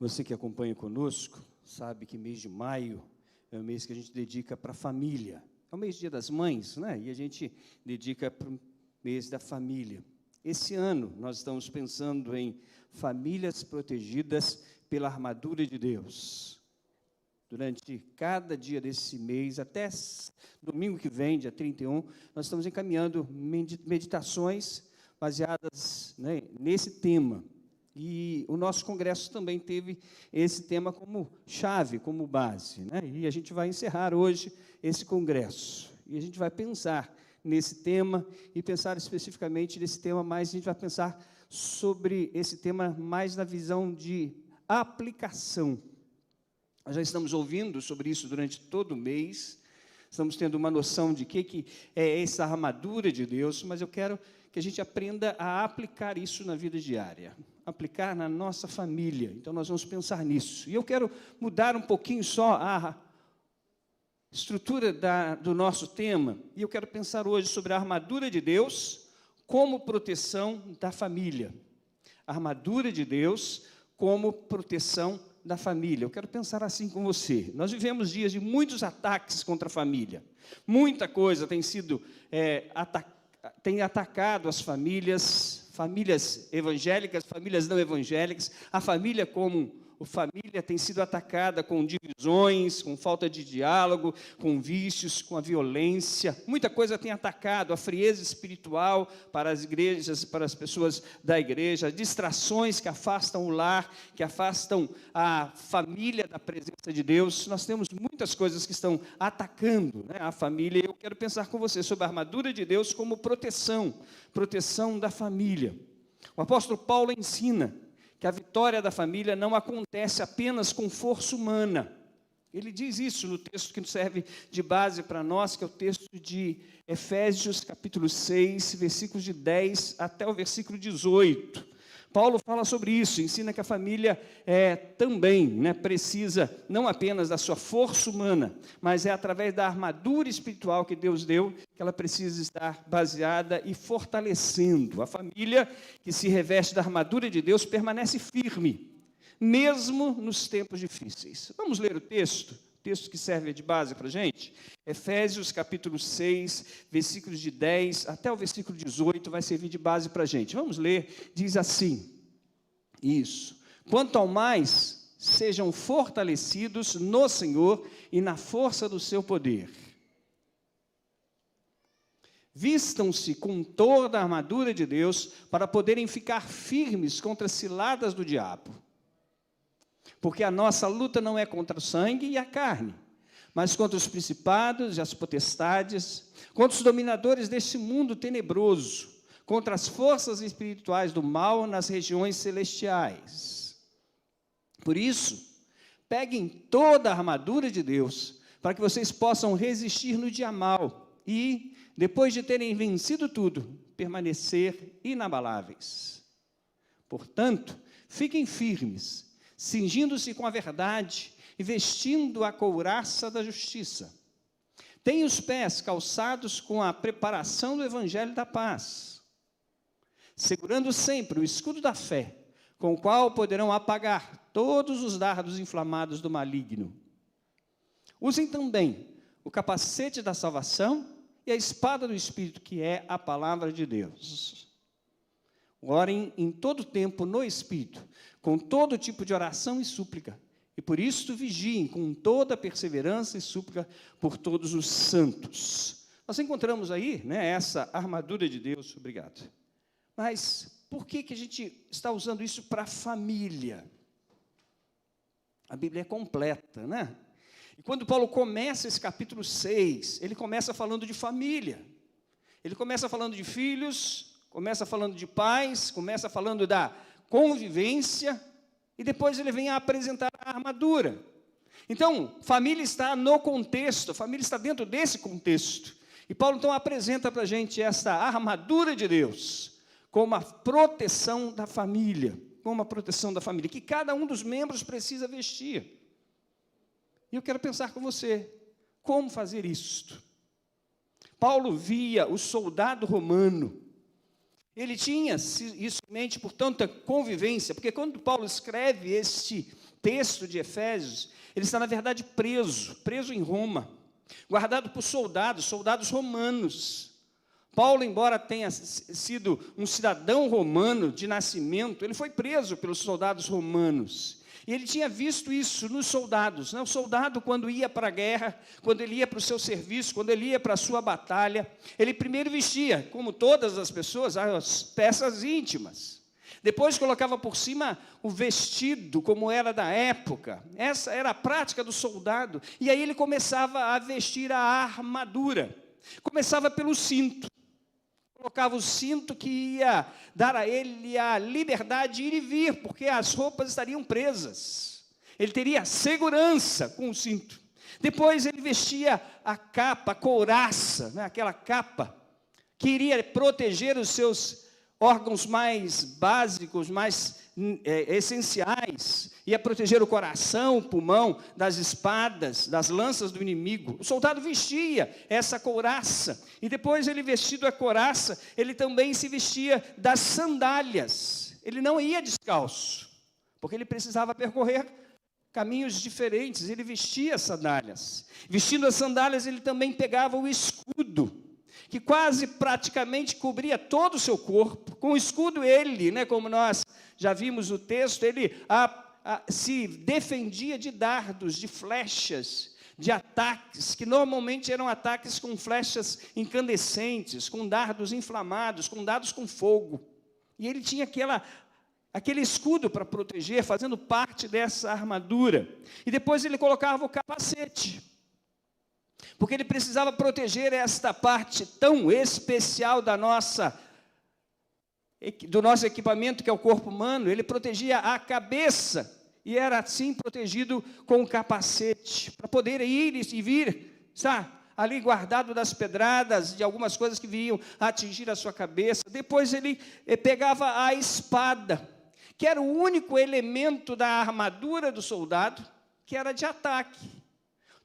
Você que acompanha conosco, sabe que mês de maio é o mês que a gente dedica para a família. É o mês do Dia das Mães, né? E a gente dedica para o mês da família. Esse ano, nós estamos pensando em famílias protegidas pela armadura de Deus. Durante cada dia desse mês, até domingo que vem, dia 31, nós estamos encaminhando meditações baseadas, né, nesse tema. E o nosso congresso também teve esse tema como chave, como base, né? E a gente vai encerrar hoje esse congresso. E a gente vai pensar nesse tema e pensar especificamente nesse tema, mas a gente vai pensar sobre esse tema mais na visão de aplicação. Nós já estamos ouvindo sobre isso durante todo o mês, estamos tendo uma noção de que é essa armadura de Deus, mas eu quero que a gente aprenda a aplicar isso na vida diária, aplicar na nossa família. Então, nós vamos pensar nisso. E eu quero mudar um pouquinho só a estrutura do nosso tema, e eu quero pensar hoje sobre a armadura de Deus como proteção da família. A armadura de Deus como proteção da família. Eu quero pensar assim com você. Nós vivemos dias de muitos ataques contra a família. Muita coisa tem sido tem atacado as famílias evangélicas, famílias não evangélicas. A família como família tem sido atacada com divisões, com falta de diálogo, com vícios, com a violência. Muita coisa tem atacado a frieza espiritual para as igrejas, para as pessoas da igreja, distrações que afastam o lar, que afastam a família da presença de Deus. Nós temos muitas coisas que estão atacando, né, a família. Eu quero pensar com você sobre a armadura de Deus como proteção da família. O apóstolo Paulo ensina que a vitória da família não acontece apenas com força humana. Ele diz isso no texto que serve de base para nós, que é o texto de Efésios, capítulo 6, versículos de 10 até o versículo 18. Paulo fala sobre isso, ensina que a família também, né, precisa não apenas da sua força humana, mas é através da armadura espiritual que Deus deu, que ela precisa estar baseada e fortalecendo. A família que se reveste da armadura de Deus permanece firme, mesmo nos tempos difíceis. Vamos ler o texto que serve de base para a gente? Efésios capítulo 6, versículos de 10 até o versículo 18, vai servir de base para a gente. Vamos ler, diz assim, isso. Quanto ao mais, sejam fortalecidos no Senhor e na força do seu poder. Vistam-se com toda a armadura de Deus para poderem ficar firmes contra as ciladas do diabo. Porque a nossa luta não é contra o sangue e a carne, mas contra os principados e as potestades, contra os dominadores deste mundo tenebroso, contra as forças espirituais do mal nas regiões celestiais. Por isso, peguem toda a armadura de Deus, para que vocês possam resistir no dia mau e, depois de terem vencido tudo, permanecer inabaláveis. Portanto, fiquem firmes, cingindo-se com a verdade e vestindo a couraça da justiça. Tenham os pés calçados com a preparação do evangelho da paz, segurando sempre o escudo da fé, com o qual poderão apagar todos os dardos inflamados do maligno. Usem também o capacete da salvação e a espada do Espírito, que é a palavra de Deus. Orem em todo tempo no Espírito, com todo tipo de oração e súplica, e por isso vigiem com toda perseverança e súplica por todos os santos. Nós encontramos aí, né, essa armadura de Deus, obrigado. Mas por que a gente está usando isso para a família? A Bíblia é completa, né? E quando Paulo começa esse capítulo 6, ele começa falando de família. Ele começa falando de filhos, começa falando de pais, começa falando da convivência, e depois ele vem a apresentar a armadura. Então, família está no contexto, a família está dentro desse contexto. E Paulo, então, apresenta para a gente essa armadura de Deus, como a proteção da família, que cada um dos membros precisa vestir. E eu quero pensar com você, como fazer isto? Paulo via o soldado romano. Ele tinha isso em mente por tanta convivência, porque quando Paulo escreve este texto de Efésios, ele está, na verdade, preso em Roma, guardado por soldados romanos. Paulo, embora tenha sido um cidadão romano de nascimento, ele foi preso pelos soldados romanos. E ele tinha visto isso nos soldados, né? O soldado, quando ia para a guerra, quando ele ia para o seu serviço, quando ele ia para a sua batalha, ele primeiro vestia, como todas as pessoas, as peças íntimas. Depois colocava por cima o vestido, como era da época. Essa era a prática do soldado. E aí ele começava a vestir a armadura. Começava pelo cinto. Colocava o cinto que ia dar a ele a liberdade de ir e vir, porque as roupas estariam presas. Ele teria segurança com o cinto. Depois ele vestia a capa, a couraça, né, aquela capa que iria proteger os seus órgãos mais básicos, mais essenciais, ia proteger o coração, o pulmão, das espadas, das lanças do inimigo. O soldado vestia essa couraça, e depois ele vestido a couraça, ele também se vestia das sandálias. Ele não ia descalço, porque ele precisava percorrer caminhos diferentes, ele vestia as sandálias. Vestindo as sandálias, ele também pegava o escudo, que quase praticamente cobria todo o seu corpo. Com o escudo ele, né, como nós já vimos no texto, ele se defendia de dardos, de flechas, de ataques, que normalmente eram ataques com flechas incandescentes, com dardos inflamados, com dardos com fogo. E ele tinha aquele escudo para proteger, fazendo parte dessa armadura. E depois ele colocava o capacete, porque ele precisava proteger esta parte tão especial do nosso equipamento, que é o corpo humano. Ele protegia a cabeça, e era assim protegido com o capacete, para poder ir e vir, está ali guardado das pedradas, de algumas coisas que viriam a atingir a sua cabeça. Depois ele pegava a espada, que era o único elemento da armadura do soldado que era de ataque.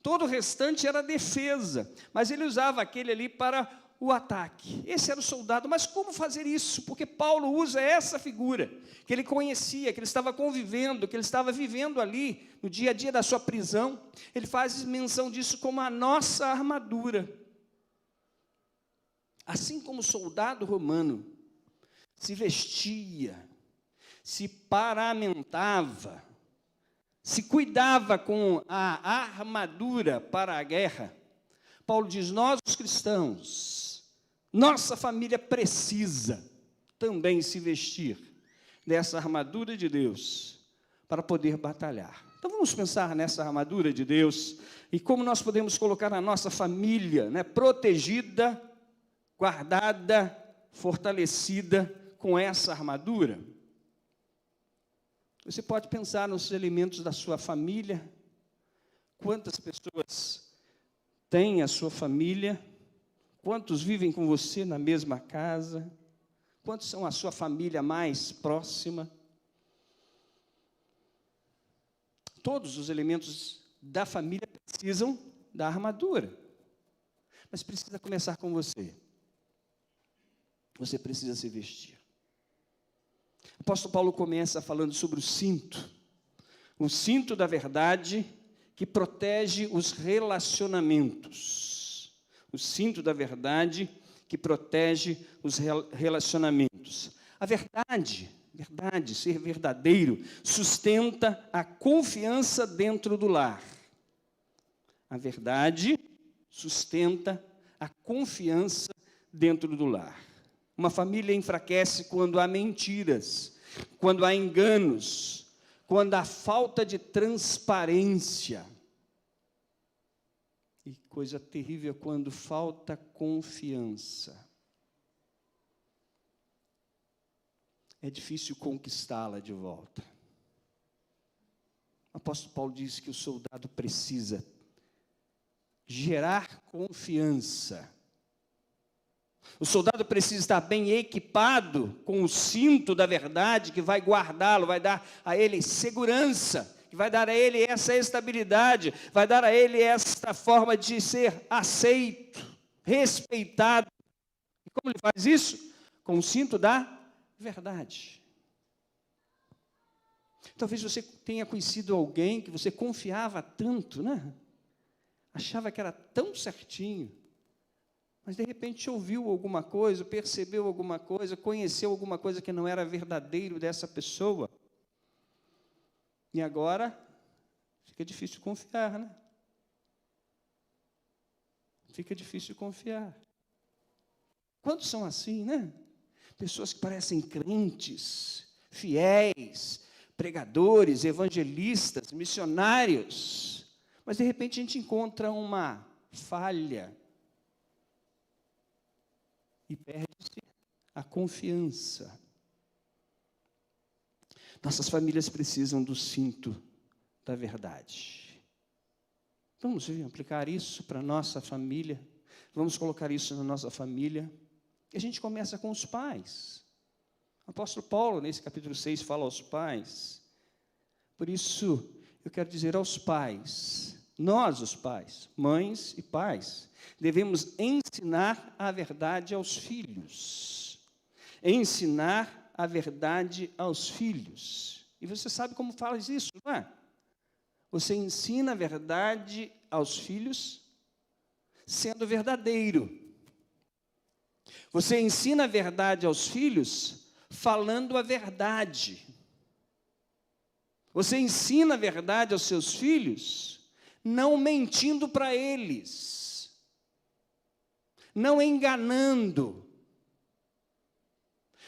Todo o restante era defesa, mas ele usava aquele ali para o ataque. Esse era o soldado. Mas como fazer isso? Porque Paulo usa essa figura, que ele conhecia, que ele estava convivendo, que ele estava vivendo ali, no dia a dia da sua prisão. Ele faz menção disso como a nossa armadura. Assim como o soldado romano se vestia, se paramentava, se cuidava com a armadura para a guerra, Paulo diz: nós, os cristãos, nossa família precisa também se vestir dessa armadura de Deus para poder batalhar. Então vamos pensar nessa armadura de Deus e como nós podemos colocar a nossa família, né, protegida, guardada, fortalecida com essa armadura. Você pode pensar nos elementos da sua família. Quantas pessoas têm a sua família? Quantos vivem com você na mesma casa? Quantos são a sua família mais próxima? Todos os elementos da família precisam da armadura. Mas precisa começar com você. Você precisa se vestir. O apóstolo Paulo começa falando sobre o cinto da verdade que protege os relacionamentos. O cinto da verdade que protege os relacionamentos. A verdade, ser verdadeiro, sustenta a confiança dentro do lar. A verdade sustenta a confiança dentro do lar. Uma família enfraquece quando há mentiras, quando há enganos, quando há falta de transparência. E coisa terrível é quando falta confiança. É difícil conquistá-la de volta. O apóstolo Paulo diz que o soldado precisa gerar confiança. O soldado precisa estar bem equipado com o cinto da verdade que vai guardá-lo, vai dar a ele segurança, que vai dar a ele essa estabilidade, vai dar a ele esta forma de ser aceito, respeitado. E como ele faz isso? Com o cinto da verdade. Talvez você tenha conhecido alguém que você confiava tanto, né? Achava que era tão certinho, mas de repente ouviu alguma coisa, percebeu alguma coisa, conheceu alguma coisa que não era verdadeiro dessa pessoa. E agora fica difícil confiar, né? Fica difícil confiar. Quantos são assim, né? Pessoas que parecem crentes, fiéis, pregadores, evangelistas, missionários, mas de repente a gente encontra uma falha e perde-se a confiança. Nossas famílias precisam do cinto da verdade. Vamos aplicar isso para a nossa família, vamos colocar isso na nossa família. E a gente começa com os pais. O apóstolo Paulo, nesse capítulo 6, fala aos pais. Por isso, eu quero dizer aos pais, nós, os pais, mães e pais, devemos ensinar a verdade aos filhos. Ensinar a verdade aos filhos. E você sabe como faz isso, não é? Você ensina a verdade aos filhos sendo verdadeiro. Você ensina a verdade aos filhos falando a verdade. Você ensina a verdade aos seus filhos não mentindo para eles, não enganando,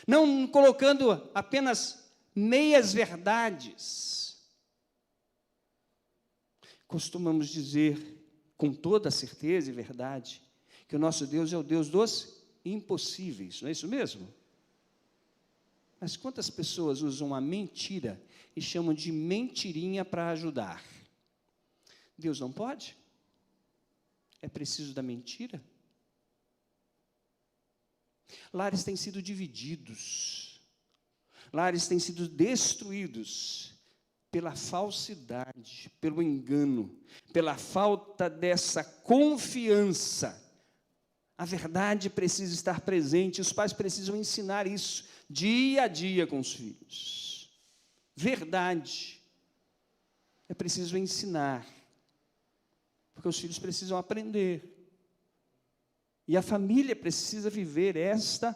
não colocando apenas meias verdades. Costumamos dizer com toda certeza e verdade que o nosso Deus é o Deus dos impossíveis, não é isso mesmo? Mas quantas pessoas usam a mentira e chamam de mentirinha para ajudar? Deus não pode? É preciso da mentira? Lares têm sido divididos, lares têm sido destruídos pela falsidade, pelo engano, pela falta dessa confiança. A verdade precisa estar presente, os pais precisam ensinar isso dia a dia com os filhos. Verdade. É preciso ensinar, porque os filhos precisam aprender. E a família precisa viver esta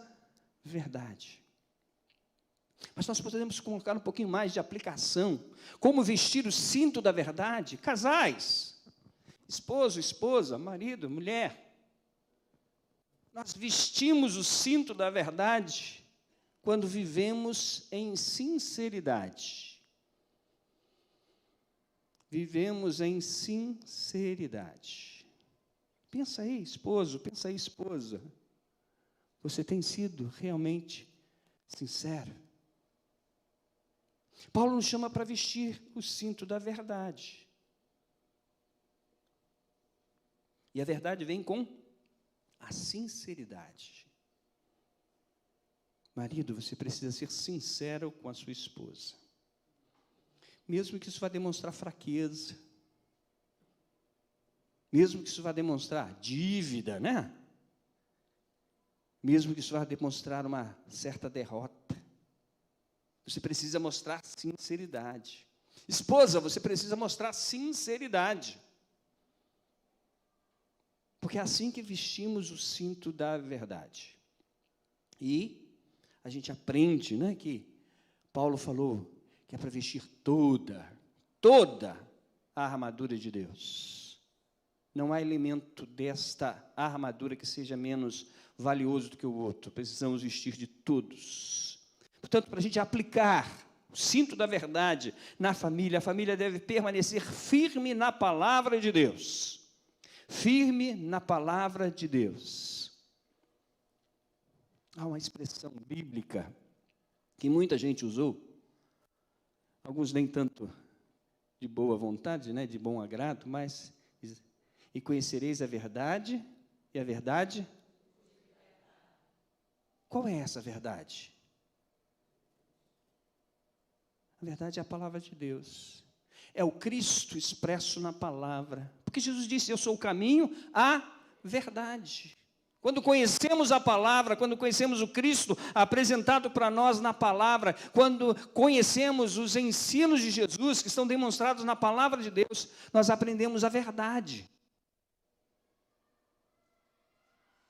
verdade. Mas nós podemos colocar um pouquinho mais de aplicação. Como vestir o cinto da verdade? Casais, esposo, esposa, marido, mulher. Nós vestimos o cinto da verdade quando vivemos em sinceridade. Vivemos em sinceridade. Pensa aí, esposo, pensa aí, esposa. Você tem sido realmente sincero? Paulo nos chama para vestir o cinto da verdade. E a verdade vem com a sinceridade. Marido, você precisa ser sincero com a sua esposa. Mesmo que isso vá demonstrar fraqueza. Mesmo que isso vá demonstrar dívida, né? Mesmo que isso vá demonstrar uma certa derrota. Você precisa mostrar sinceridade. Esposa, você precisa mostrar sinceridade. Porque é assim que vestimos o cinto da verdade. E a gente aprende, né, que Paulo falou que é para vestir toda a armadura de Deus. Não há elemento desta armadura que seja menos valioso do que o outro. Precisamos vestir de todos. Portanto, para a gente aplicar o cinto da verdade na família, a família deve permanecer firme na palavra de Deus. Firme na palavra de Deus. Há uma expressão bíblica que muita gente usou, alguns nem tanto de boa vontade, né, de bom agrado, mas e conhecereis a verdade, e a verdade. Qual é essa verdade? A verdade é a palavra de Deus. É o Cristo expresso na palavra. Porque Jesus disse, eu sou o caminho, a verdade. Quando conhecemos a palavra, quando conhecemos o Cristo apresentado para nós na palavra, quando conhecemos os ensinos de Jesus que estão demonstrados na palavra de Deus, nós aprendemos a verdade.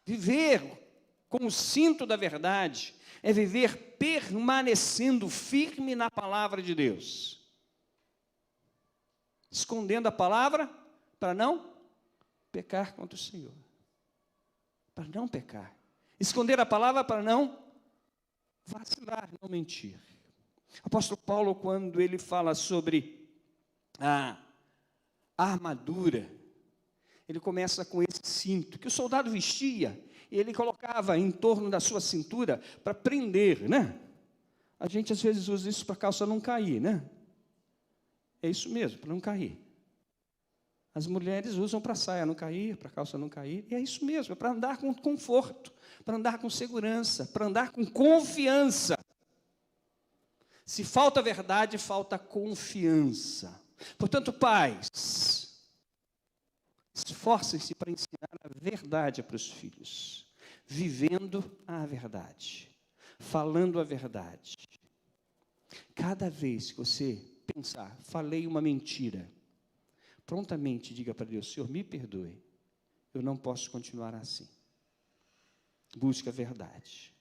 Viver com o cinto da verdade é viver permanecendo firme na palavra de Deus. Escondendo a palavra para não pecar contra o Senhor. Para não pecar. Esconder a palavra para não vacilar, não mentir. O apóstolo Paulo, quando ele fala sobre a armadura, ele começa com esse cinto, que o soldado vestia, e ele colocava em torno da sua cintura para prender, né? A gente às vezes usa isso para a calça não cair, né? É isso mesmo, para não cair. As mulheres usam para a saia não cair, para a calça não cair, e é isso mesmo, é para andar com conforto, para andar com segurança, para andar com confiança. Se falta verdade, falta confiança. Portanto, pais, esforcem-se para ensinar a verdade para os filhos, vivendo a verdade, falando a verdade. Cada vez que você pensar, falei uma mentira, prontamente diga para Deus: Senhor, me perdoe, eu não posso continuar assim. Busque a verdade.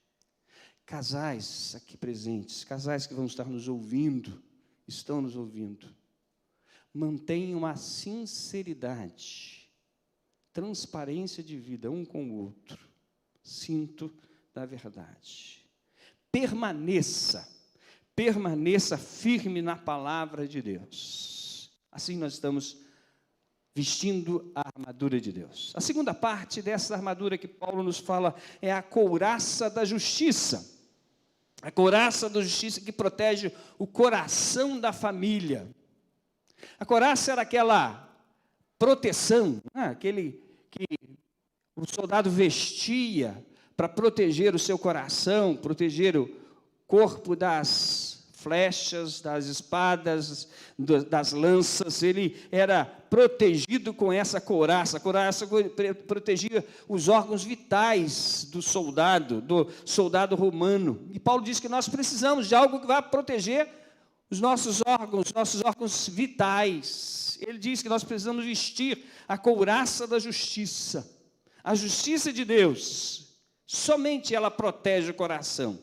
Casais aqui presentes, casais que vão estar nos ouvindo, estão nos ouvindo, mantenham a sinceridade, transparência de vida um com o outro, cinto da verdade. Permaneça firme na palavra de Deus. Assim nós estamos vestindo a armadura de Deus. A segunda parte dessa armadura que Paulo nos fala é a couraça da justiça. A couraça da justiça que protege o coração da família. A couraça era aquela proteção, aquele que o soldado vestia para proteger o seu coração, proteger o corpo das flechas, das espadas, das lanças. Ele era protegido com essa couraça. A couraça protegia os órgãos vitais do soldado romano. E Paulo diz que nós precisamos de algo que vai proteger os nossos órgãos vitais. Ele diz que nós precisamos vestir a couraça da justiça. A justiça de Deus, somente ela protege o coração.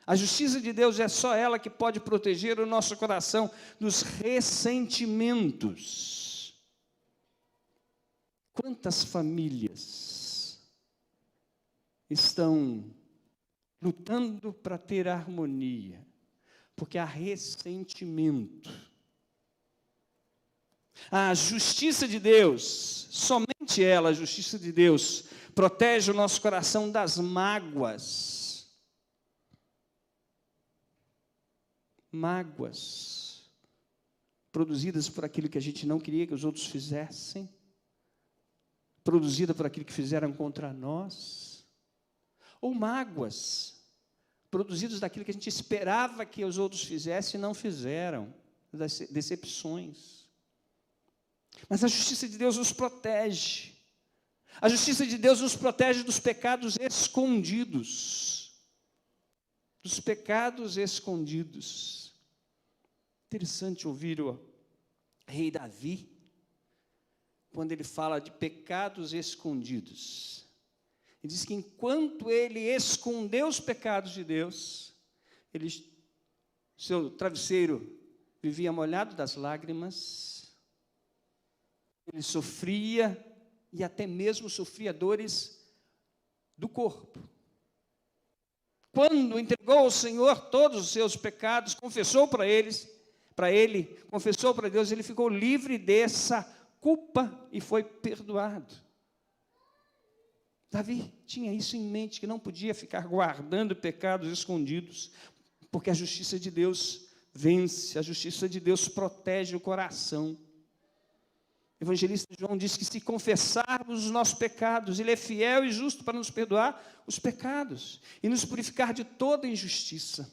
A justiça de Deus é só ela que pode proteger o nosso coração dos ressentimentos. Quantas famílias estão lutando para ter harmonia, porque há ressentimento. A justiça de Deus, somente ela, a justiça de Deus, protege o nosso coração das mágoas. Mágoas produzidas por aquilo que a gente não queria que os outros fizessem, produzida por aquilo que fizeram contra nós, ou mágoas produzidas daquilo que a gente esperava que os outros fizessem e não fizeram, das decepções. Mas a justiça de Deus nos protege. A justiça de Deus nos protege dos pecados escondidos. Dos pecados escondidos. Interessante ouvir o rei Davi, quando ele fala de pecados escondidos. Ele diz que enquanto ele escondeu os pecados de Deus, seu travesseiro vivia molhado das lágrimas, ele sofria e até mesmo sofria dores do corpo. Quando entregou ao Senhor todos os seus pecados, confessou para ele, confessou para Deus, ele ficou livre dessa culpa e foi perdoado. Davi tinha isso em mente, que não podia ficar guardando pecados escondidos, porque a justiça de Deus vence, a justiça de Deus protege o coração. O evangelista João diz que se confessarmos os nossos pecados, Ele é fiel e justo para nos perdoar os pecados e nos purificar de toda injustiça.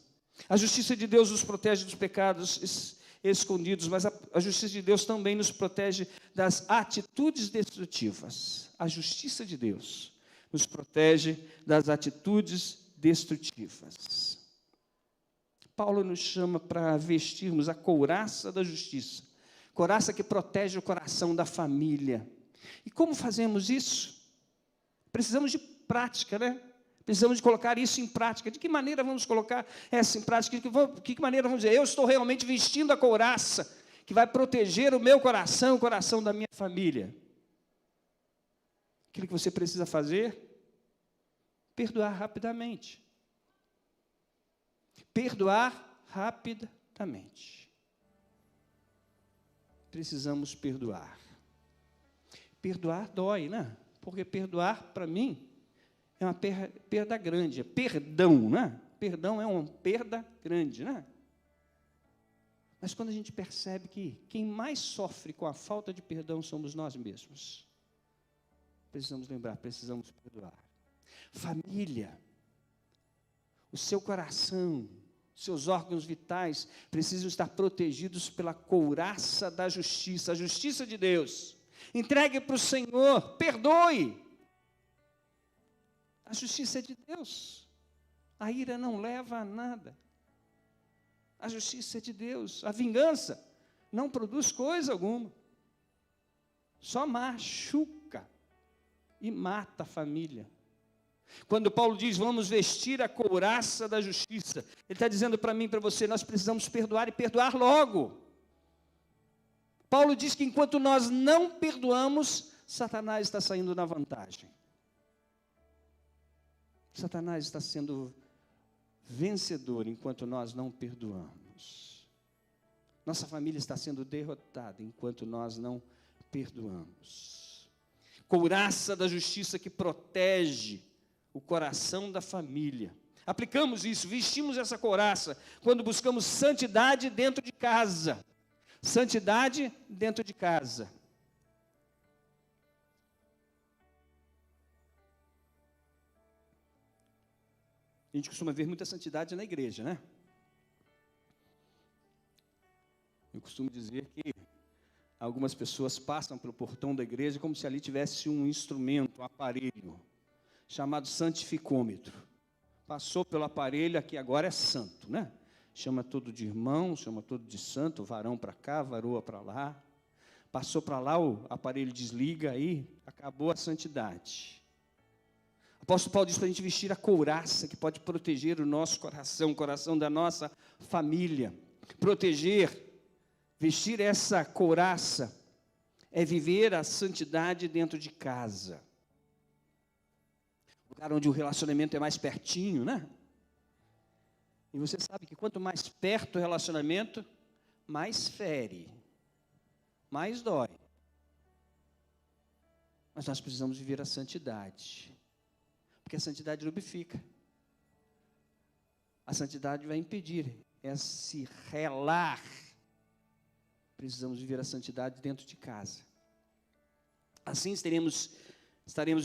A justiça de Deus nos protege dos pecados escondidos, mas a justiça de Deus também nos protege das atitudes destrutivas. A justiça de Deus nos protege das atitudes destrutivas. Paulo nos chama para vestirmos a couraça da justiça, couraça que protege o coração da família. E como fazemos isso? Precisamos de prática, né? Precisamos de colocar isso em prática. De que maneira vamos colocar essa em prática? De que maneira vamos dizer, eu estou realmente vestindo a couraça que vai proteger o meu coração, o coração da minha família? Aquilo que você precisa fazer, perdoar rapidamente. Perdoar rapidamente. Precisamos perdoar. Perdoar dói, né? Porque perdoar, para mim, é uma perda grande. É perdão, né? Perdão é uma perda grande, né? Mas quando a gente percebe que quem mais sofre com a falta de perdão somos nós mesmos, precisamos lembrar, precisamos perdoar. Família, o seu coração, seus órgãos vitais precisam estar protegidos pela couraça da justiça, a justiça de Deus. Entregue para o Senhor, perdoe. A justiça é de Deus. A ira não leva a nada. A justiça é de Deus. A vingança não produz coisa alguma. Só machuca e mata a família. Quando Paulo diz, vamos vestir a couraça da justiça, ele está dizendo para mim e para você, nós precisamos perdoar e perdoar logo. Paulo diz que enquanto nós não perdoamos, Satanás está saindo na vantagem. Satanás está sendo vencedor enquanto nós não perdoamos. Nossa família está sendo derrotada enquanto nós não perdoamos. Couraça da justiça que protege o coração da família. Aplicamos isso, vestimos essa couraça quando buscamos santidade dentro de casa. Santidade dentro de casa. A gente costuma ver muita santidade na igreja, né? Eu costumo dizer que algumas pessoas passam pelo portão da igreja como se ali tivesse um instrumento, um aparelho, chamado santificômetro. Passou pelo aparelho, aqui agora é santo, né? Chama tudo de irmão, chama tudo de santo, varão para cá, varoa para lá. Passou para lá, o aparelho desliga, aí acabou a santidade. O apóstolo Paulo diz para a gente vestir a couraça que pode proteger o nosso coração, o coração da nossa família. Proteger, vestir essa couraça é viver a santidade dentro de casa. Lugar onde o relacionamento é mais pertinho, né? E você sabe que quanto mais perto o relacionamento, mais fere, mais dói. Mas nós precisamos viver a santidade, porque a santidade lubrifica. A santidade vai impedir esse relar. Precisamos viver a santidade dentro de casa. Assim estaremos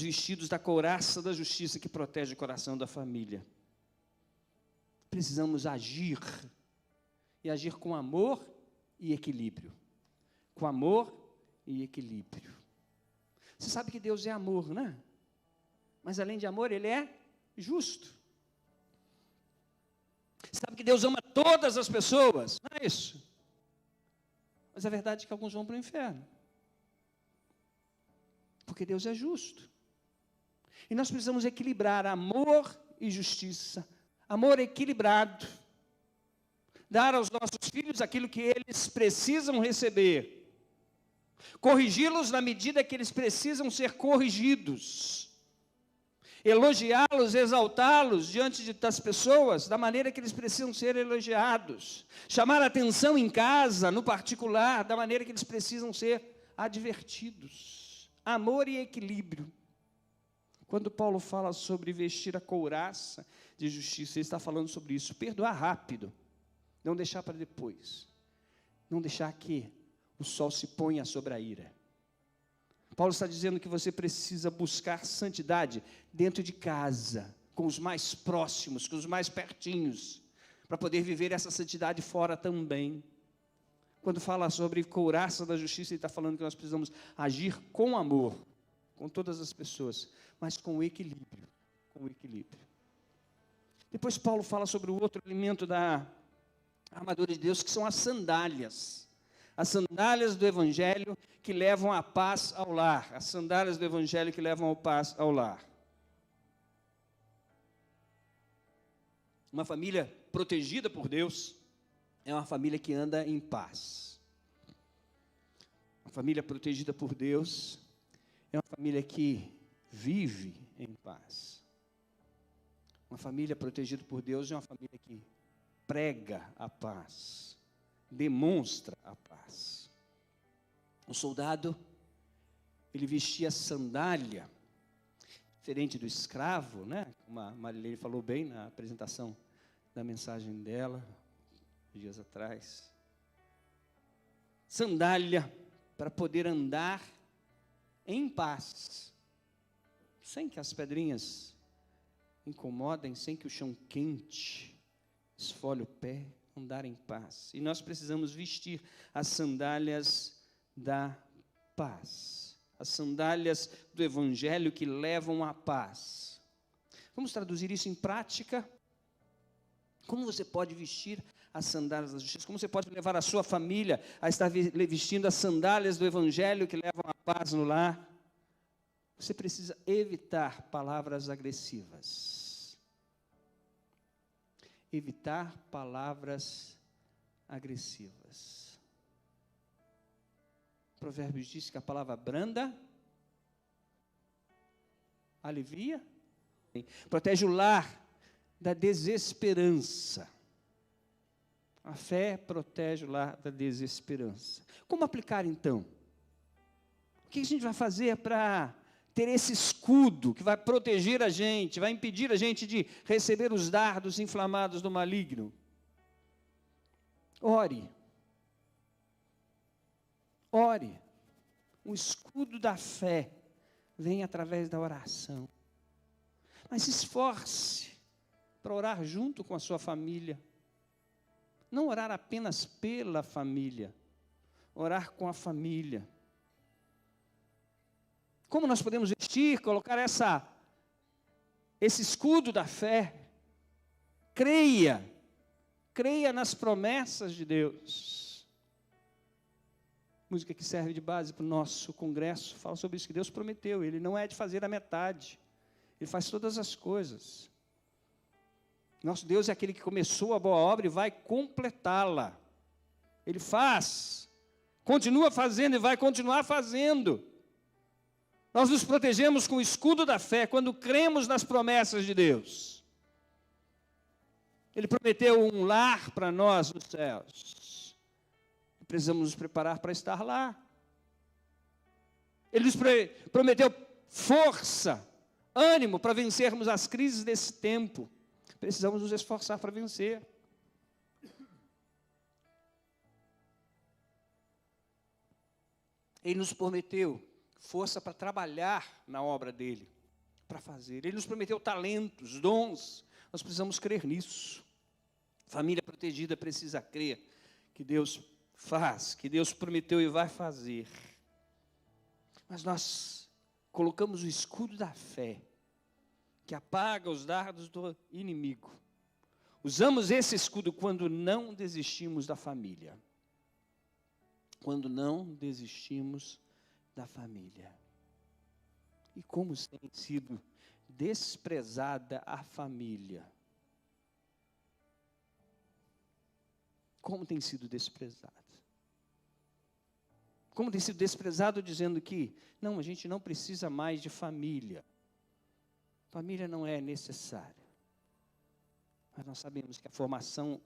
vestidos da couraça da justiça que protege o coração da família. Precisamos agir, e agir com amor e equilíbrio. Com amor e equilíbrio. Você sabe que Deus é amor, né? Mas além de amor, Ele é justo. Sabe que Deus ama todas as pessoas, não é isso? Mas a verdade é que alguns vão para o inferno. Porque Deus é justo. E nós precisamos equilibrar amor e justiça. Amor equilibrado. Dar aos nossos filhos aquilo que eles precisam receber. Corrigi-los na medida que eles precisam ser corrigidos. Elogiá-los, exaltá-los diante das pessoas, da maneira que eles precisam ser elogiados. Chamar a atenção em casa, no particular, da maneira que eles precisam ser advertidos. Amor e equilíbrio. Quando Paulo fala sobre vestir a couraça de justiça, ele está falando sobre isso. Perdoar rápido, não deixar para depois. Não deixar que o sol se ponha sobre a ira. Paulo está dizendo que você precisa buscar santidade dentro de casa, com os mais próximos, com os mais pertinhos, para poder viver essa santidade fora também. Quando fala sobre couraça da justiça, ele está falando que nós precisamos agir com amor com todas as pessoas, mas com equilíbrio, com equilíbrio. Depois Paulo fala sobre o outro elemento da armadura de Deus, que são as sandálias. As sandálias do Evangelho que levam a paz ao lar. As sandálias do Evangelho que levam a paz ao lar. Uma família protegida por Deus é uma família que anda em paz. Uma família protegida por Deus é uma família que vive em paz. Uma família protegida por Deus é uma família que prega a paz, demonstra a paz. O soldado, ele vestia sandália, diferente do escravo, né? Como a Marilene falou bem na apresentação da mensagem dela, dias atrás. Sandália para poder andar em paz, sem que as pedrinhas incomodem, sem que o chão quente esfolhe o pé, andar em paz. E nós precisamos vestir as sandálias da paz, as sandálias do Evangelho que levam à paz. Vamos traduzir isso em prática? Como você pode vestir as sandálias da justiça? Como você pode levar a sua família a estar vestindo as sandálias do Evangelho que levam à paz no lar? Você precisa evitar palavras agressivas. Evitar palavras agressivas. Provérbios diz que a palavra branda alivia, protege o lar da desesperança. A fé protege o lar da desesperança. Como aplicar então? O que a gente vai fazer para ter esse escudo que vai proteger a gente, vai impedir a gente de receber os dardos inflamados do maligno? Ore. Ore. O escudo da fé vem através da oração. Mas se esforce para orar junto com a sua família. Não orar apenas pela família, orar com a família. Como nós podemos vestir, colocar esse escudo da fé? Creia nas promessas de Deus. Música que serve de base para o nosso congresso fala sobre isso que Deus prometeu. Ele não é de fazer a metade, Ele faz todas as coisas. Nosso Deus é aquele que começou a boa obra e vai completá-la. Ele faz, continua fazendo e vai continuar fazendo. Nós nos protegemos com o escudo da fé quando cremos nas promessas de Deus. Ele prometeu um lar para nós nos céus. Precisamos nos preparar para estar lá. Ele nos prometeu força, ânimo para vencermos as crises desse tempo. Precisamos nos esforçar para vencer. Ele nos prometeu força para trabalhar na obra dele, para fazer. Ele nos prometeu talentos, dons. Nós precisamos crer nisso. Família protegida precisa crer que Deus faz, que Deus prometeu e vai fazer. Mas nós colocamos o escudo da fé, que apaga os dardos do inimigo. Usamos esse escudo quando não desistimos da família. Quando não desistimos da família. E como tem sido desprezada a família. Como tem sido desprezada. Como tem sido desprezado dizendo que, não, a gente não precisa mais de família. Família não é necessária. Mas nós sabemos que a formação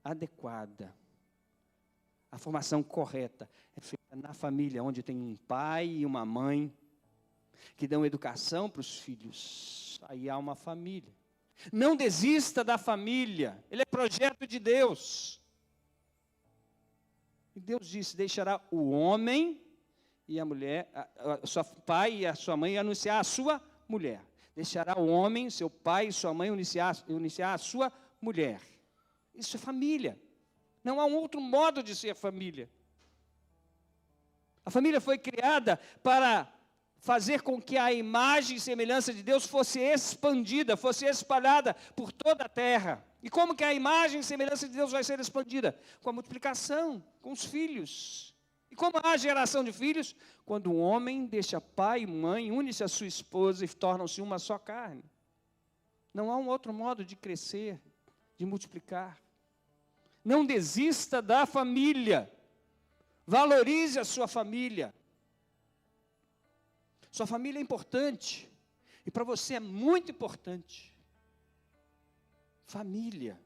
adequada, a formação correta, é feita na família, onde tem um pai e uma mãe, que dão educação para os filhos. Aí há uma família. Não desista da família, ele é projeto de Deus. E Deus disse, deixará o homem e a mulher, o seu pai e a sua mãe anunciar a sua mulher. Deixará o homem, seu pai e sua mãe iniciar a sua mulher. Isso é família. Não há um outro modo de ser família. A família foi criada para fazer com que a imagem e semelhança de Deus fosse expandida, fosse espalhada por toda a terra. E como que a imagem e semelhança de Deus vai ser expandida? Com a multiplicação, com os filhos. E como há geração de filhos? Quando um homem deixa pai e mãe, une-se à sua esposa e tornam-se uma só carne. Não há um outro modo de crescer, de multiplicar. Não desista da família. Valorize a sua família. Sua família é importante. E para você é muito importante. Família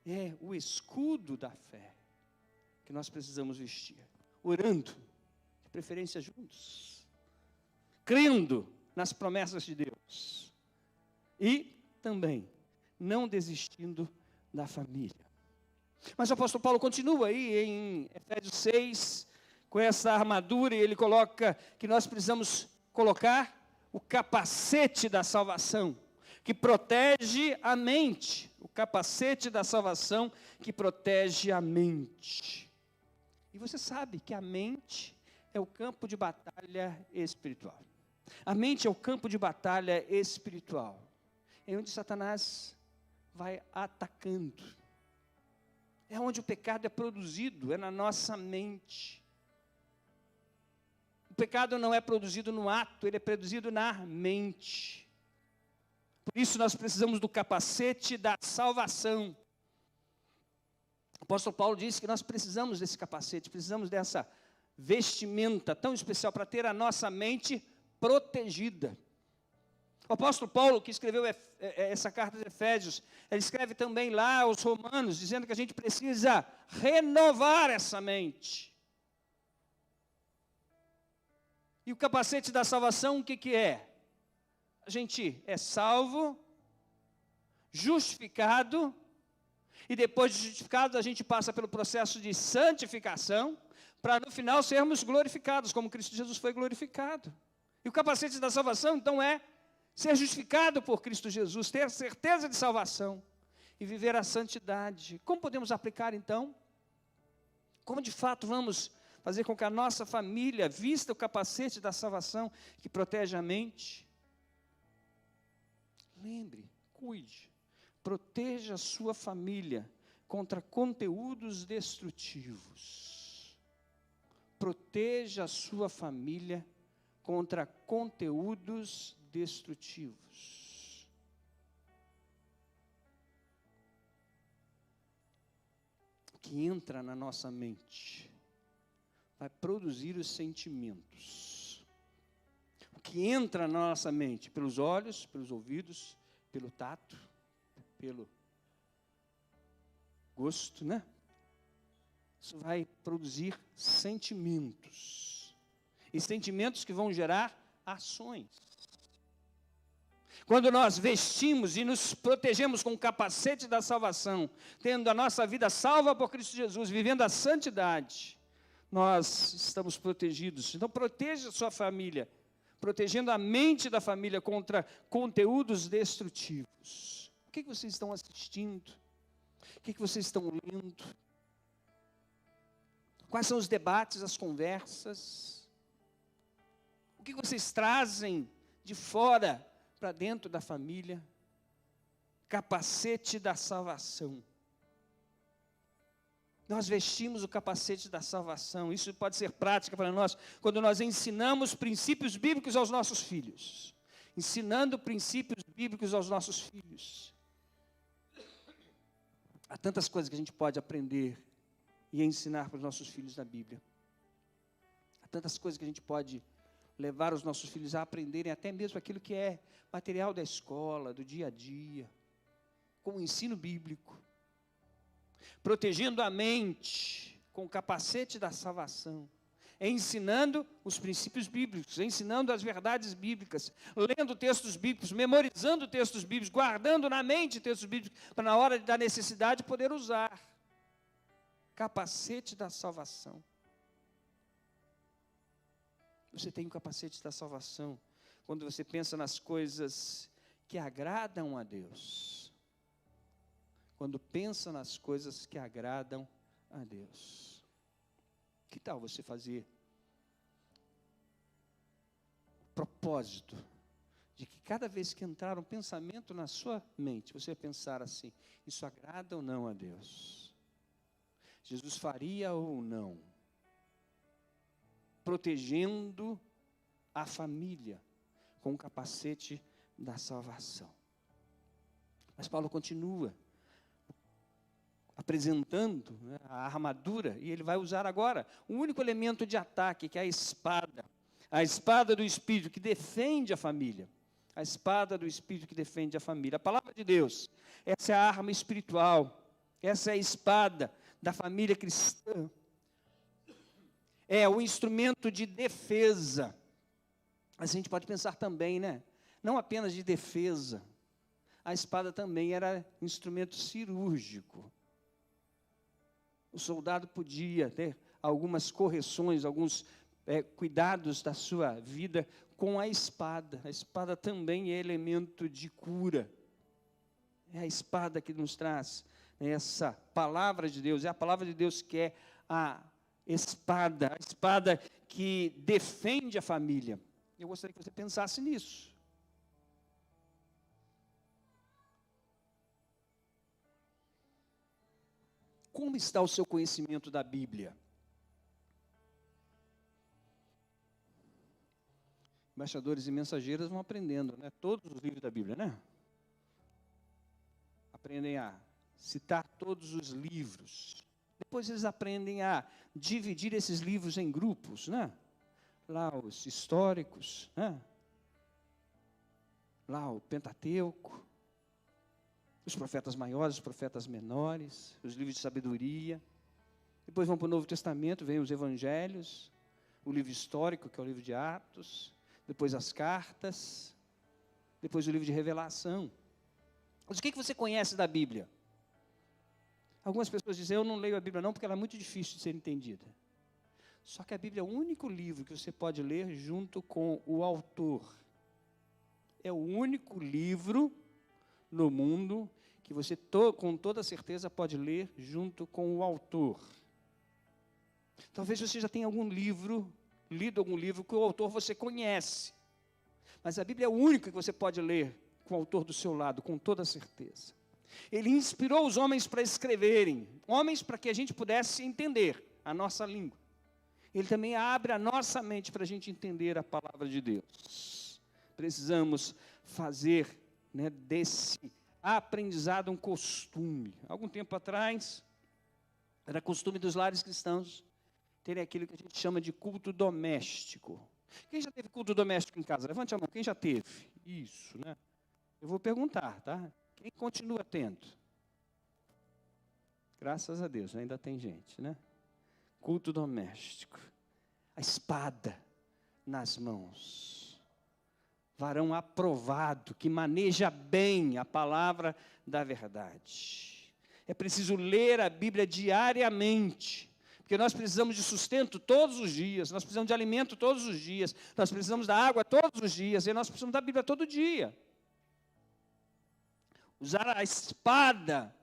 é o escudo da fé que nós precisamos vestir. Orando, de preferência juntos. Crendo nas promessas de Deus. E também não desistindo da família. Mas o apóstolo Paulo continua aí em Efésios 6, com essa armadura, e ele coloca que nós precisamos colocar o capacete da salvação, que protege a mente. O capacete da salvação que protege a mente. E você sabe que a mente é o campo de batalha espiritual. A mente é o campo de batalha espiritual. É onde Satanás vai atacando. É onde o pecado é produzido, é na nossa mente. O pecado não é produzido no ato, ele é produzido na mente. Por isso nós precisamos do capacete da salvação. O apóstolo Paulo disse que nós precisamos desse capacete, precisamos dessa vestimenta tão especial para ter a nossa mente protegida. O apóstolo Paulo, que escreveu essa carta de Efésios, ele escreve também lá aos Romanos, dizendo que a gente precisa renovar essa mente. E o capacete da salvação, o que é? A gente é salvo, justificado, e depois de justificado a gente passa pelo processo de santificação, para no final sermos glorificados, como Cristo Jesus foi glorificado. E o capacete da salvação, então, é ser justificado por Cristo Jesus, ter certeza de salvação e viver a santidade. Como podemos aplicar, então? Como de fato vamos fazer com que a nossa família vista o capacete da salvação que protege a mente? Lembre, cuide, proteja a sua família contra conteúdos destrutivos. Proteja a sua família contra conteúdos destrutivos. O que entra na nossa mente vai produzir os sentimentos. O que entra na nossa mente pelos olhos, pelos ouvidos, pelo tato, pelo gosto, né? Isso vai produzir sentimentos. E sentimentos que vão gerar ações. Quando nós vestimos e nos protegemos com o capacete da salvação, tendo a nossa vida salva por Cristo Jesus, vivendo a santidade, nós estamos protegidos. Então proteja a sua família, protegendo a mente da família contra conteúdos destrutivos. O que vocês estão assistindo? O que vocês estão lendo? Quais são os debates, as conversas? O que vocês trazem de fora para dentro da família? Capacete da salvação. Nós vestimos o capacete da salvação. Isso pode ser prática para nós quando nós ensinamos princípios bíblicos aos nossos filhos. Ensinando princípios bíblicos aos nossos filhos. Há tantas coisas que a gente pode aprender e ensinar para os nossos filhos da Bíblia. Há tantas coisas que a gente pode levar os nossos filhos a aprenderem, até mesmo aquilo que é material da escola, do dia a dia, como ensino bíblico. Protegendo a mente com o capacete da salvação, ensinando os princípios bíblicos, ensinando as verdades bíblicas, lendo textos bíblicos, memorizando textos bíblicos, guardando na mente textos bíblicos, para na hora da necessidade poder usar. Capacete da salvação. Você tem o capacete da salvação quando você pensa nas coisas que agradam a Deus. Quando pensa nas coisas que agradam a Deus. Que tal você fazer propósito de que cada vez que entrar um pensamento na sua mente, você pensar assim: isso agrada ou não a Deus? Jesus faria ou não? Protegendo a família com o capacete da salvação. Mas Paulo continua apresentando, né, a armadura, e ele vai usar agora o único elemento de ataque, que é a espada do Espírito que defende a família. A espada do Espírito que defende a família. A palavra de Deus, essa é a arma espiritual, essa é a espada da família cristã. É o instrumento de defesa. A gente pode pensar também, né? Não apenas de defesa. A espada também era instrumento cirúrgico. O soldado podia ter algumas correções, alguns cuidados da sua vida com a espada. A espada também é elemento de cura. É a espada que nos traz essa palavra de Deus. É a palavra de Deus que é a espada que defende a família. Eu gostaria que você pensasse nisso. Como está o seu conhecimento da Bíblia? Embaixadores e mensageiras vão aprendendo, né? Todos os livros da Bíblia, né? Aprendem a citar todos os livros. Depois eles aprendem a dividir esses livros em grupos, né? Lá os históricos, né? Lá o Pentateuco, os profetas maiores, os profetas menores, os livros de sabedoria. Depois vão para o Novo Testamento, vem os evangelhos, o livro histórico, que é o livro de Atos, depois as cartas, depois o livro de Revelação. Mas o que você conhece da Bíblia? Algumas pessoas dizem: eu não leio a Bíblia não, porque ela é muito difícil de ser entendida. Só que a Bíblia é o único livro que você pode ler junto com o autor. É o único livro no mundo que você com toda certeza pode ler junto com o autor. Talvez você já tenha lido algum livro que o autor você conhece. Mas a Bíblia é o único que você pode ler com o autor do seu lado, com toda certeza. Ele inspirou os homens para escreverem, homens para que a gente pudesse entender a nossa língua. Ele também abre a nossa mente para a gente entender a palavra de Deus. Precisamos fazer, né, desse aprendizado um costume. Algum tempo atrás, era costume dos lares cristãos terem aquilo que a gente chama de culto doméstico. Quem já teve culto doméstico em casa? Levante a mão, quem já teve? Isso, né? Eu vou perguntar, tá? Quem continua tendo? Graças a Deus, ainda tem gente, né? Culto doméstico. A espada nas mãos. Varão aprovado, que maneja bem a palavra da verdade. É preciso ler a Bíblia diariamente, porque nós precisamos de sustento todos os dias, nós precisamos de alimento todos os dias, nós precisamos da água todos os dias, e nós precisamos da Bíblia todo dia. Usar a espada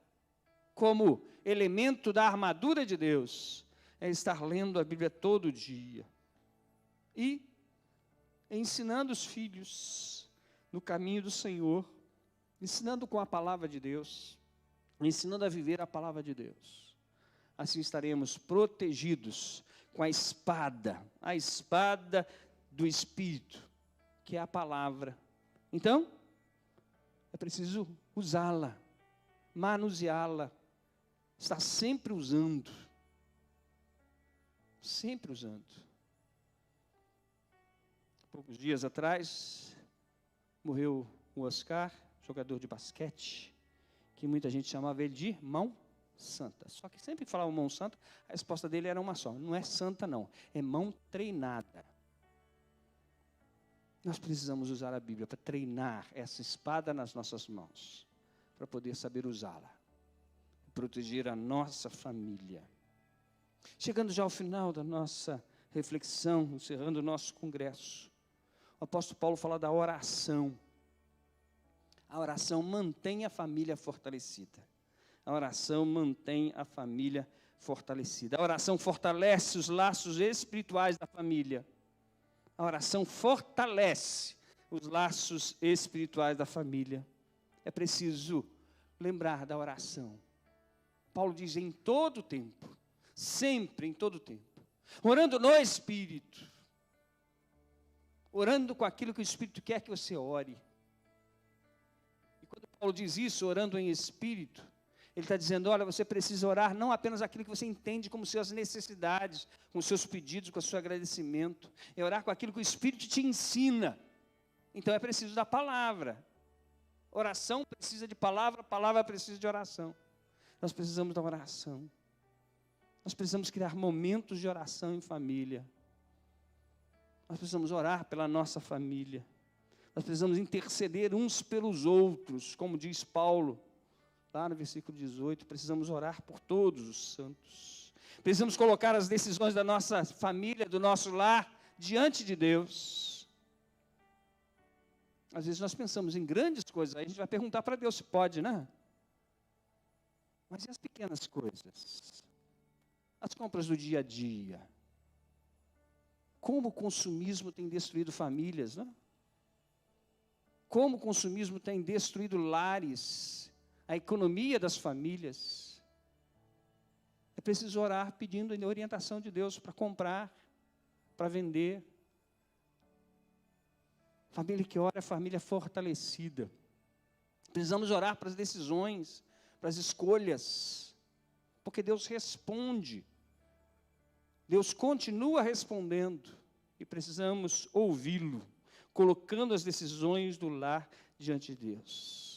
como elemento da armadura de Deus é estar lendo a Bíblia todo dia e ensinando os filhos no caminho do Senhor, ensinando com a palavra de Deus, ensinando a viver a palavra de Deus. Assim estaremos protegidos com a espada do Espírito, que é a palavra. Então, é preciso usá-la, manuseá-la, estar sempre usando. Sempre usando. Poucos dias atrás, morreu o Oscar, jogador de basquete, que muita gente chamava ele de mão santa. Só que sempre que falava mão santa, a resposta dele era uma só: não é santa não, é mão treinada. Nós precisamos usar a Bíblia para treinar essa espada nas nossas mãos, para poder saber usá-la, proteger a nossa família. Chegando já ao final da nossa reflexão, encerrando o nosso congresso, o apóstolo Paulo fala da oração. A oração mantém a família fortalecida. A oração mantém a família fortalecida. A oração fortalece os laços espirituais da família. A oração fortalece os laços espirituais da família. É preciso lembrar da oração. Paulo diz em todo tempo, sempre em todo tempo, orando no Espírito, orando com aquilo que o Espírito quer que você ore. E quando Paulo diz isso, orando em Espírito, ele está dizendo, olha, você precisa orar não apenas aquilo que você entende como suas necessidades, com seus pedidos, com o seu agradecimento, é orar com aquilo que o Espírito te ensina. Então é preciso da palavra. Oração precisa de palavra, palavra precisa de oração. Nós precisamos da oração. Nós precisamos criar momentos de oração em família. Nós precisamos orar pela nossa família. Nós precisamos interceder uns pelos outros, como diz Paulo, lá no versículo 18, precisamos orar por todos os santos. Precisamos colocar as decisões da nossa família, do nosso lar, diante de Deus. Às vezes nós pensamos em grandes coisas, aí a gente vai perguntar para Deus se pode, né? Mas e as pequenas coisas? As compras do dia a dia? Como o consumismo tem destruído famílias, né? Como o consumismo tem destruído lares, a economia das famílias. É preciso orar pedindo a orientação de Deus para comprar, para vender. Família que ora é família fortalecida. Precisamos orar para as decisões, para as escolhas, porque Deus responde. Deus continua respondendo e precisamos ouvi-lo, colocando as decisões do lar diante de Deus.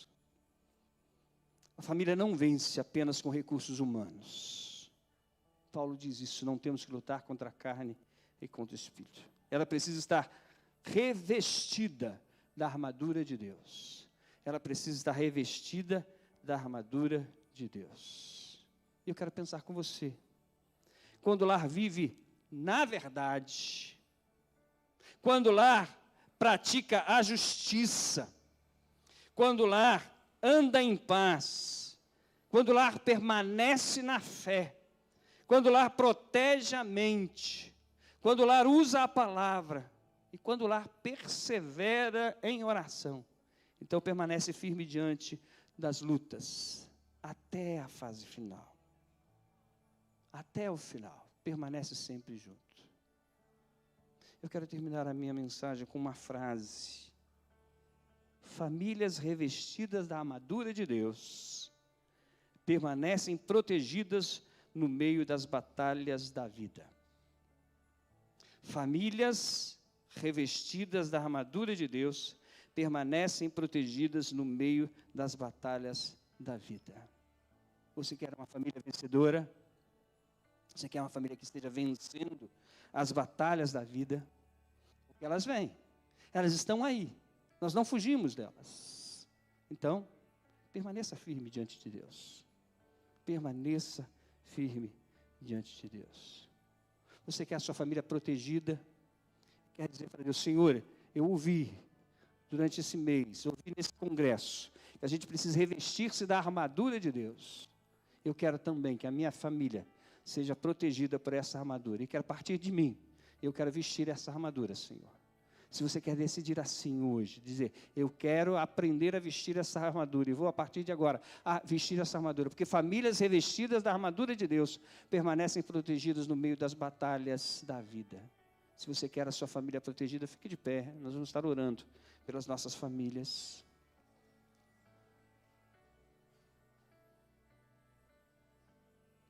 A família não vence apenas com recursos humanos. Paulo diz isso, não temos que lutar contra a carne e contra o espírito. Ela precisa estar revestida da armadura de Deus. Ela precisa estar revestida da armadura de Deus. E eu quero pensar com você. Quando o lar vive na verdade, quando o lar pratica a justiça, quando o lar anda em paz, quando o lar permanece na fé, quando o lar protege a mente, quando o lar usa a palavra, e quando o lar persevera em oração, então permanece firme diante das lutas, até a fase final. Até o final, permanece sempre junto. Eu quero terminar a minha mensagem com uma frase. Famílias revestidas da armadura de Deus permanecem protegidas no meio das batalhas da vida. Famílias revestidas da armadura de Deus permanecem protegidas no meio das batalhas da vida. Você quer uma família vencedora? Você quer uma família que esteja vencendo as batalhas da vida? Porque elas vêm, elas estão aí, nós não fugimos delas. Então, permaneça firme diante de Deus. Permaneça firme diante de Deus. Você quer a sua família protegida? Quer dizer para Deus, Senhor, eu ouvi durante esse mês, ouvi nesse congresso, que a gente precisa revestir-se da armadura de Deus. Eu quero também que a minha família seja protegida por essa armadura. E quero partir de mim, eu quero vestir essa armadura, Senhor. Se você quer decidir assim hoje, dizer, eu quero aprender a vestir essa armadura, e vou a partir de agora a vestir essa armadura, porque famílias revestidas da armadura de Deus permanecem protegidas no meio das batalhas da vida. Se você quer a sua família protegida, fique de pé, nós vamos estar orando pelas nossas famílias.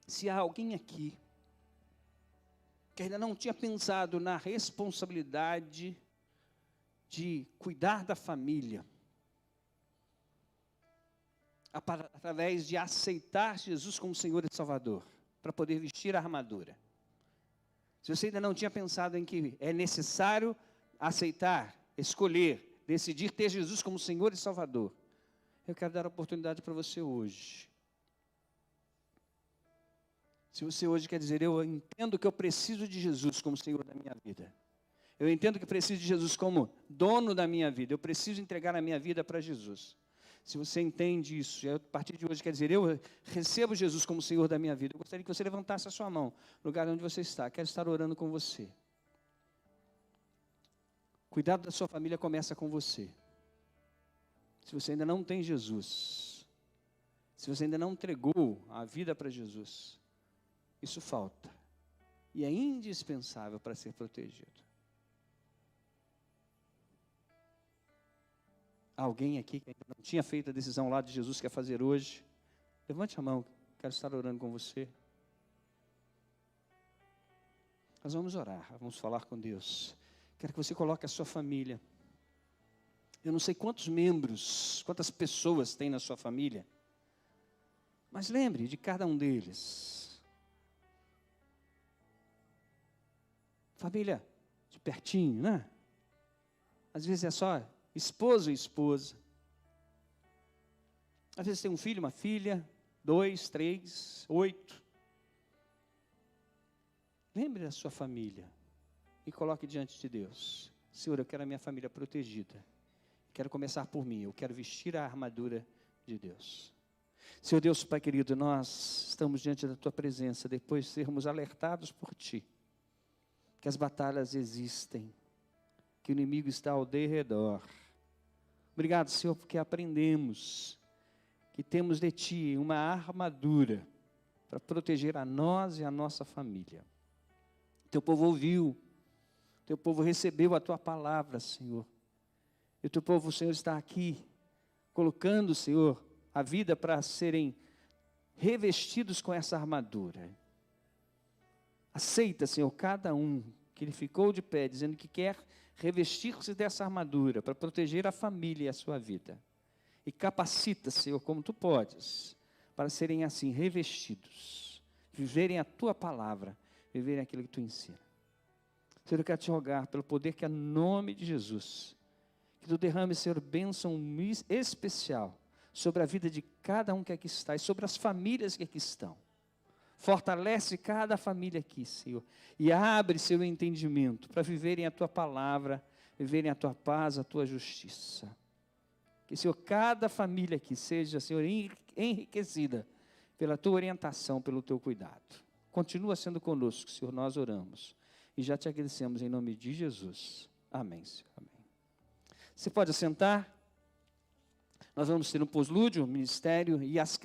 Se há alguém aqui que ainda não tinha pensado na responsabilidade de cuidar da família, através de aceitar Jesus como Senhor e Salvador, para poder vestir a armadura. Se você ainda não tinha pensado em que é necessário aceitar, escolher, decidir ter Jesus como Senhor e Salvador, eu quero dar a oportunidade para você hoje. Se você hoje quer dizer, eu entendo que eu preciso de Jesus como Senhor da minha vida. Eu entendo que preciso de Jesus como dono da minha vida. Eu preciso entregar a minha vida para Jesus. Se você entende isso, a partir de hoje quer dizer, eu recebo Jesus como Senhor da minha vida. Eu gostaria que você levantasse a sua mão no lugar onde você está. Quero estar orando com você. Cuidado da sua família começa com você. Se você ainda não tem Jesus, se você ainda não entregou a vida para Jesus, isso falta. E é indispensável para ser protegido. Alguém aqui que ainda não tinha feito a decisão lá de Jesus quer fazer hoje? Levante a mão, quero estar orando com você. Nós vamos orar, vamos falar com Deus. Quero que você coloque a sua família. Eu não sei quantos membros, quantas pessoas tem na sua família, mas lembre de cada um deles. Família de pertinho, né? Às vezes é só esposo e esposa. Às vezes tem um filho, uma filha, 2, 3, 8. Lembre da sua família e coloque diante de Deus. Senhor, eu quero a minha família protegida. Quero começar por mim, eu quero vestir a armadura de Deus. Senhor Deus, Pai querido, nós estamos diante da Tua presença, depois de sermos alertados por Ti, que as batalhas existem, que o inimigo está ao derredor. Obrigado, Senhor, porque aprendemos que temos de Ti uma armadura para proteger a nós e a nossa família. Teu povo ouviu, Teu povo recebeu a Tua palavra, Senhor. E o Teu povo, Senhor, está aqui, colocando, Senhor, a vida para serem revestidos com essa armadura. Aceita, Senhor, cada um que ele ficou de pé, dizendo que quer revestir-se dessa armadura para proteger a família e a sua vida. E capacita, Senhor, como Tu podes, para serem assim revestidos, viverem a Tua palavra, viverem aquilo que Tu ensina. Senhor, eu quero Te rogar pelo poder que é no nome de Jesus, que Tu derrame, Senhor, bênção especial sobre a vida de cada um que aqui está e sobre as famílias que aqui estão. Fortalece cada família aqui, Senhor, e abre seu entendimento para viverem a Tua palavra, viverem a Tua paz, a Tua justiça. Que, Senhor, cada família aqui seja, Senhor, enriquecida pela Tua orientação, pelo Teu cuidado. Continua sendo conosco, Senhor, nós oramos. E já Te agradecemos em nome de Jesus. Amém, Senhor. Amém. Você pode assentar. Nós vamos ter um pós-lúdio, ministério, e as